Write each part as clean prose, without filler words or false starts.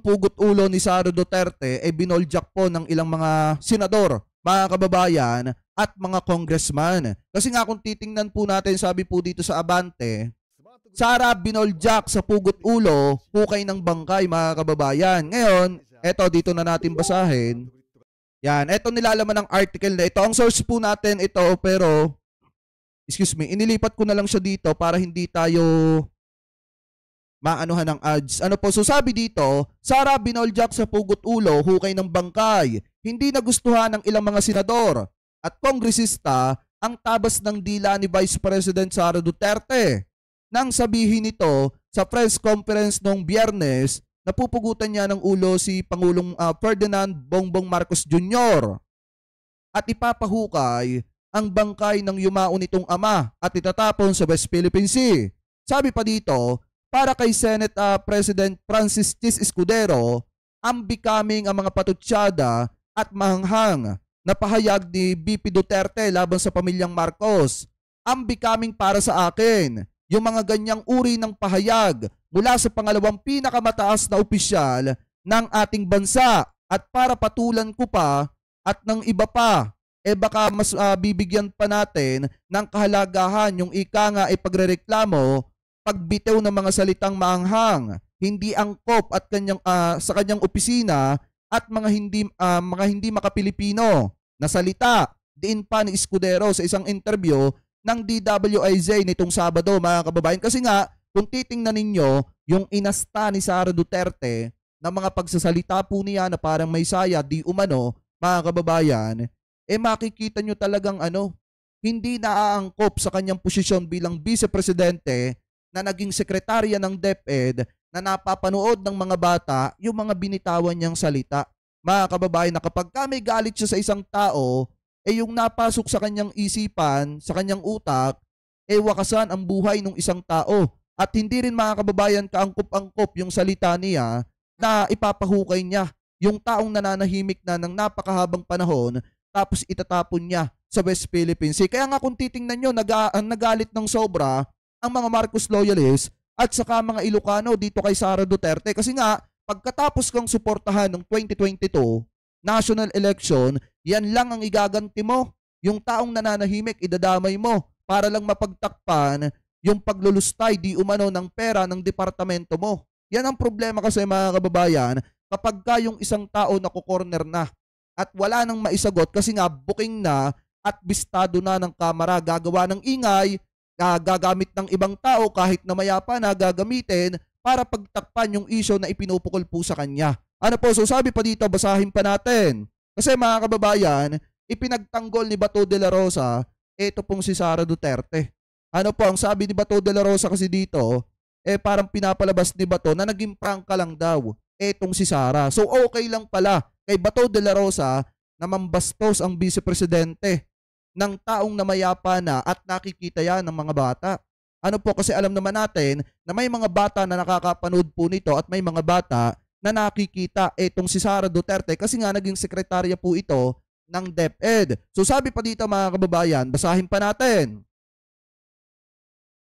itong pugot ulo ni Sara Duterte ay binoljak po ng ilang mga senador, mga kababayan, at mga congressman. Kasi nga kung titingnan po natin, sabi po dito sa Abante, Sara binoljak sa pugot ulo, hukay ng bangkay, mga kababayan. Ngayon, eto dito na natin basahin. Yan, eto nilalaman ng article na ito. Ang source po natin ito, pero excuse me, inilipat ko na lang siya dito para hindi tayo maanuhan ng ads. Ano po, so sabi dito, Sara binoljak sa pugot ulo, hukay ng bangkay. Hindi nagustuhan ng ilang mga senador at kongresista ang tabas ng dila ni Vice President Sara Duterte. Nang sabihin nito sa press conference noong Biyernes, napupugutan niya ng ulo si Pangulong Ferdinand Bongbong Marcos Jr. at ipapahukay ang bangkay ng yumao nitong ama at itatapon sa West Philippine Sea. Sabi pa dito, para kay Senate President Francis Chis Escudero, ang becoming ang mga patutsyada at mahanghang na pahayag ni BP Duterte laban sa pamilyang Marcos. Ang becoming para sa akin, yung mga ganyang uri ng pahayag mula sa pangalawang pinakamataas na opisyal ng ating bansa at para patulan ko pa at ng iba pa, baka mas bibigyan pa natin ng kahalagahan yung ika nga ay pagrereklamo, pagbitaw ng mga salitang maanghang, hindi angkop at sa kanyang opisina at mga hindi makapilipino na salita. Diin pa ni Escudero sa isang interview ng DWIZ nitong Sabado, mga kababayan. Kasi nga, kung titingnan ninyo yung inasta ni Sara Duterte na mga pagsasalita po niya na parang may saya, di umano, mga kababayan, makikita nyo talagang hindi naaangkop sa kanyang posisyon bilang vice-presidente na naging sekretarya ng DepEd na napapanood ng mga bata yung mga binitawan niyang salita. Mga kababayan, na kapag may galit siya sa isang tao, yung napasok sa kanyang isipan, sa kanyang utak, wakasan ang buhay ng isang tao. At hindi rin, mga kababayan, kaangkop-angkop yung salita niya na ipapahukay niya yung taong nananahimik na ng napakahabang panahon tapos itatapon niya sa West Philippine Sea. Kaya nga kung titingnan nyo, nagalit ng sobra ang mga Marcos loyalists at saka mga Ilocano dito kay Sara Duterte. Kasi nga, pagkatapos kang suportahan ng 2022 national election, yan lang ang igaganti mo. Yung taong nananahimik, idadamay mo para lang mapagtakpan yung paglulustay di umano ng pera ng departamento mo. Yan ang problema kasi, mga kababayan, kapag yung isang tao nakukorner na at wala nang maisagot kasi nga booking na at bistado na ng kamera, gagawa ng ingay, gagamit ng ibang tao kahit na mayapa na gagamitin para pagtakpan yung issue na ipinupukol po sa kanya. Ano po, so sabi pa dito, basahin pa natin. Kasi, mga kababayan, ipinagtanggol ni Bato de la Rosa, ito pong si Sara Duterte. Ano po, ang sabi ni Bato de la Rosa kasi dito, parang pinapalabas ni Bato na naging prangka lang daw etong si Sara. So okay lang pala kay Bato de la Rosa na mambastos ang vice-presidente ng taong namayapa na at nakikita yan ng mga bata. Ano po, kasi alam naman natin na may mga bata na nakakapanood po nito at may mga bata na nakikita etong si Sara Duterte kasi nga naging sekretarya po ito ng DepEd. So sabi pa dito, mga kababayan, basahin pa natin.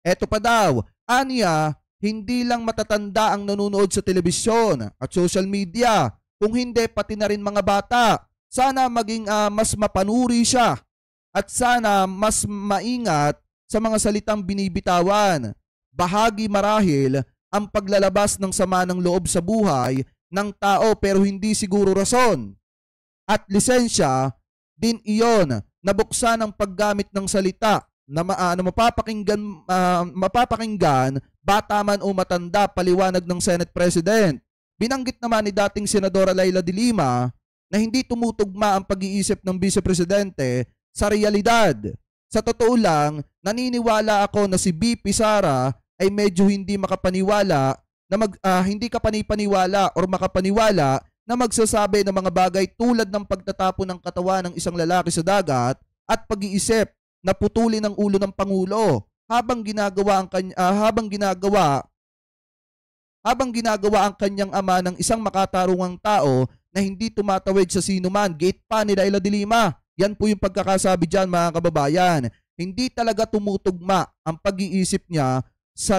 Eto pa daw, aniya, hindi lang matatanda ang nanonood sa telebisyon at social media, kung hindi pati na rin mga bata. Sana maging mas mapanuri siya at sana mas maingat sa mga salitang binibitawan. Bahagi marahil ang paglalabas ng sama ng loob sa buhay ng tao pero hindi siguro rason. At lisensya din iyon na buksan ang paggamit ng salita na mapapakinggan bata man o matanda, paliwanag ng Senate President. Binanggit naman ni dating Senadora Leila de Lima na hindi tumutugma ang pag-iisip ng Vice Presidente sa realidad. Sa totoo lang, naniniwala ako na si BP Sara ay medyo hindi makapaniwala na hindi ka panipaniwala or makapaniwala na magsasabi ng mga bagay tulad ng pagtatapon ng katawan ng isang lalaki sa dagat at pag-iisip na putulin ang ulo ng Pangulo habang ginagawa ang kanyang ama ng isang makatarungang tao na hindi tumatawid sa sinuman. Gate pa ni Leila de Lima. Yan po yung pagkakasabi dyan, mga kababayan. Hindi talaga tumutugma ang pag-iisip niya sa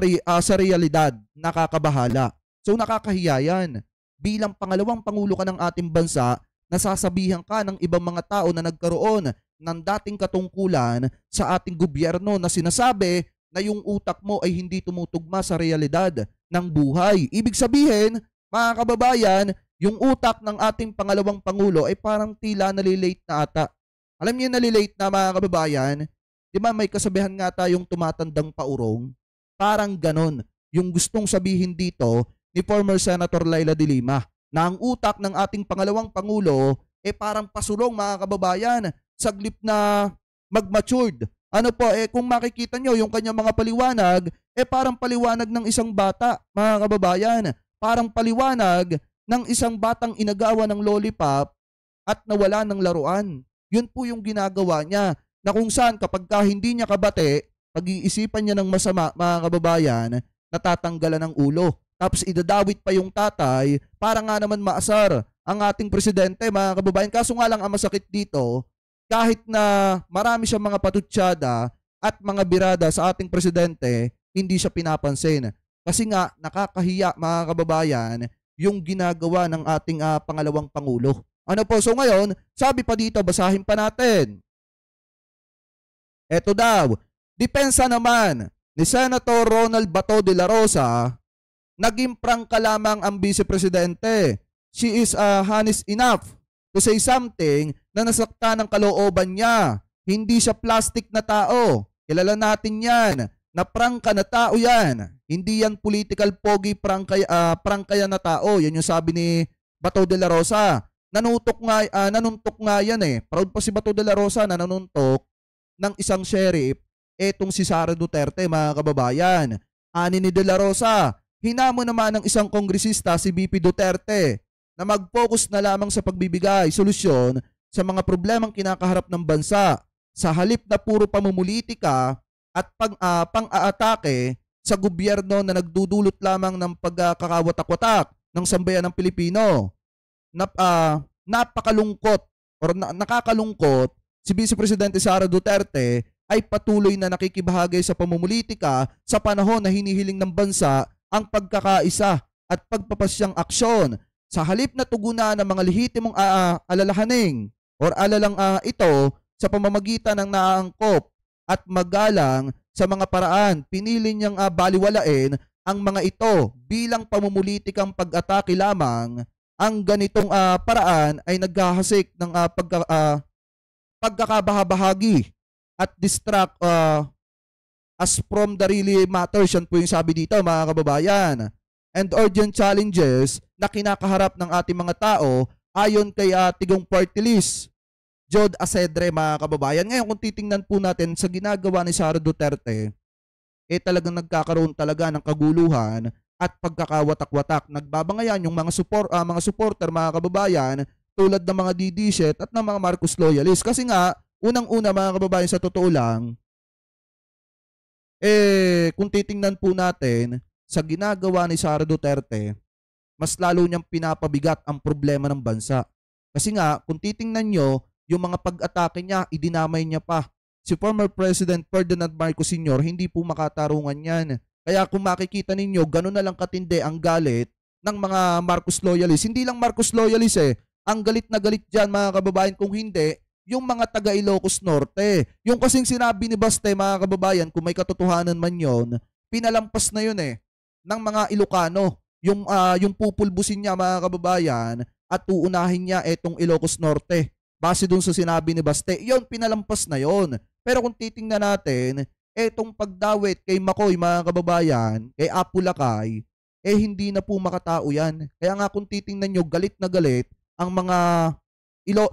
realidad. Nakakabahala. So nakakahiya yan. bilang pangalawang pangulo ka ng ating bansa, nasasabihan ka ng ibang mga tao na nagkaroon ng dating katungkulan sa ating gobyerno na sinasabi na yung utak mo ay hindi tumutugma sa realidad ng buhay. Ibig sabihin, mga kababayan, yung utak ng ating pangalawang pangulo ay parang tila nalilate na ata. Alam niyo nalilate na mga kababayan? Di ba may kasabihan nga tayong tumatandang paurong? Parang ganon yung gustong sabihin dito ni former Senator Laila de Lima na ang utak ng ating pangalawang pangulo parang pasulong mga kababayan, saglip na mag-matured. Ano po, kung makikita nyo yung kanyang mga paliwanag, parang paliwanag ng isang bata, mga kababayan. Parang paliwanag ng isang batang inagawa ng lollipop at nawala ng laruan. Yun po yung ginagawa niya, na kung saan kapag hindi niya kabate, pag-iisipan niya ng masama, mga kababayan, natatanggalan ng ulo. Tapos idadawit pa yung tatay para nga naman maasar ang ating presidente, mga kababayan. Kaso nga lang ang masakit dito, kahit na marami siyang mga patutsyada at mga birada sa ating presidente, hindi siya pinapansin. Kasi nga nakakahiya, mga kababayan, yung ginagawa ng ating pangalawang pangulo. Ano po, so ngayon, sabi pa dito, basahin pa natin. Eto daw, depensa naman ni Senator Ronald Bato de la Rosa, naging prangka lamang ang vice-presidente. She is honest enough to say something na nasakta ng kalooban niya. Hindi siya plastic na tao. Kilala natin yan. Na prangka na tao yan. Hindi yan political pogi prangka yan na tao. Yan yung sabi ni Bato de la Rosa. Nanuntok nga yan Proud pa si Bato de la Rosa na nanuntok ng isang sheriff etong si Sara Duterte, mga kababayan. Ani ni de la Rosa, hinamo naman ng isang kongresista si BP Duterte na mag-focus na lamang sa pagbibigay solusyon sa mga problemang kinakaharap ng bansa sa halip na puro pamumulitika at pang-aatake sa gobyerno na nagdudulot lamang ng pagkakawatak-watak ng sambayan ng Pilipino. Napakalungkot or nakakalungkot si Vice Presidente Sara Duterte ay patuloy na nakikibahagi sa pamumulitika sa panahon na hinihiling ng bansa ang pagkakaisa at pagpapasyang aksyon sa halip na tugunan ng mga lehitimong alalahaning or alalang ito sa pamamagitan ng naaangkop at magalang sa mga paraan. Pinili niyang baliwalain ang mga ito bilang pamumulitikang pag-atake lamang. Ang ganitong paraan ay naghahasik ng pagkakabahabahagi at distract as from the really matters. Yan po yung sabi dito, mga kababayan. And urgent challenges na kinakaharap ng ating mga tao ayon kay Tigong Party List, Jod Asedre, mga kababayan. Ngayon kung titingnan po natin sa ginagawa ni Sara Duterte, talagang nagkakaroon talaga ng kaguluhan at pagkakawatak-watak. Nagbabangayan yung mga supporter, mga kababayan, tulad ng mga DD-shit at ng mga Marcos loyalists. Kasi nga, unang-una, mga kababayan, sa totoo lang, kung titingnan po natin sa ginagawa ni Sara Duterte, mas lalo niyang pinapabigat ang problema ng bansa. Kasi nga, kung titingnan nyo, yung mga pag-atake niya, idinamay niya pa. Si former President Ferdinand Marcos Sr., hindi po makatarungan yan. Kaya kung makikita ninyo, gano'n na lang katindi ang galit ng mga Marcos loyalists. Hindi lang Marcos loyalists ang galit na galit dyan, mga kababayan, kung hindi, yung mga taga Ilocos Norte. Yung kasing sinabi ni Baste, mga kababayan, kung may katotohanan man yon, pinalampas na yun ng mga Ilocano. Yung pupulbusin niya, mga kababayan, at uunahin niya etong Ilocos Norte. Base dun sa sinabi ni Baste, yon pinalampas na yon. Pero kung titingnan natin, etong pagdawit kay Makoy, mga kababayan, kay Apu Lakay, hindi na po makatao yan. Kaya nga kung titingnan nyo, galit na galit ang mga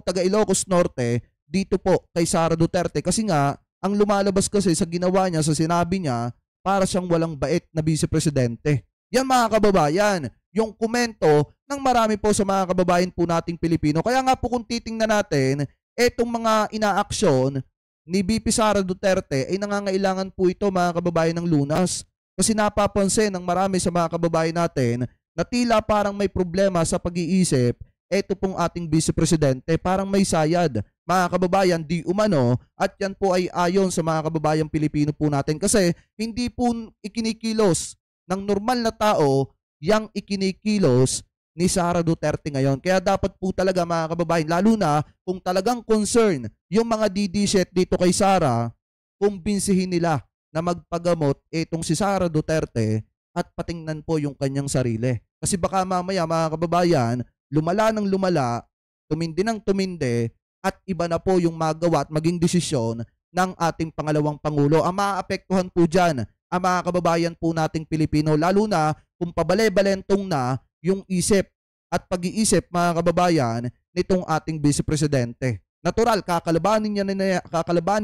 taga Ilocos Norte dito po kay Sara Duterte. Kasi nga, ang lumalabas kasi sa ginawa niya, sa sinabi niya, para siyang walang bait na vice-presidente. Yan, mga kababayan, yung komento ng marami po sa mga kababayan po nating Pilipino. Kaya nga po kung titingnan natin, etong mga inaaksyon ni BP Sara Duterte ay nangangailangan po ito, mga kababayan, ng lunas. Kasi napapansin ng marami sa mga kababayan natin na tila parang may problema sa pag-iisip eto pong ating vice-presidente, parang may sayad, mga kababayan, di umano, at yan po ay ayon sa mga kababayan Pilipino po natin kasi hindi po ikinikilos ng normal na tao yang ikinikilos ni Sara Duterte ngayon. Kaya dapat po talaga mga kababayan, lalo na kung talagang concern yung mga DD dito kay Sara, kumbinsihin nila na magpagamot itong si Sara Duterte at patingnan po yung kanyang sarili. Kasi baka mamaya mga kababayan, lumala ng lumala, tumindi ng tumindi, at iba na po yung magawa at maging desisyon ng ating pangalawang Pangulo. Ang maaapektuhan po dyan ang mga kababayan po nating Pilipino, lalo na kung pabale-balentong na yung isip at pag-iisip mga kababayan nitong ating Vice Presidente. Natural, kakalabanin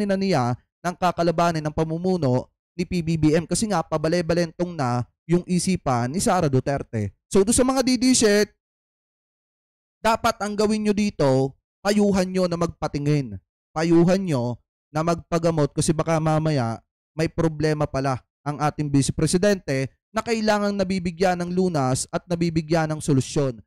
na niya ng kakalabanin ng pamumuno ni PBBM kasi nga pabale-balentong na yung isipan ni Sara Duterte. So doon sa mga DD dapat ang gawin nyo dito, payuhan nyo na magpatingin. Payuhan nyo na magpagamot kasi baka mamaya may problema pala ang ating Vice Presidente na kailangang nabibigyan ng lunas at nabibigyan ng solusyon.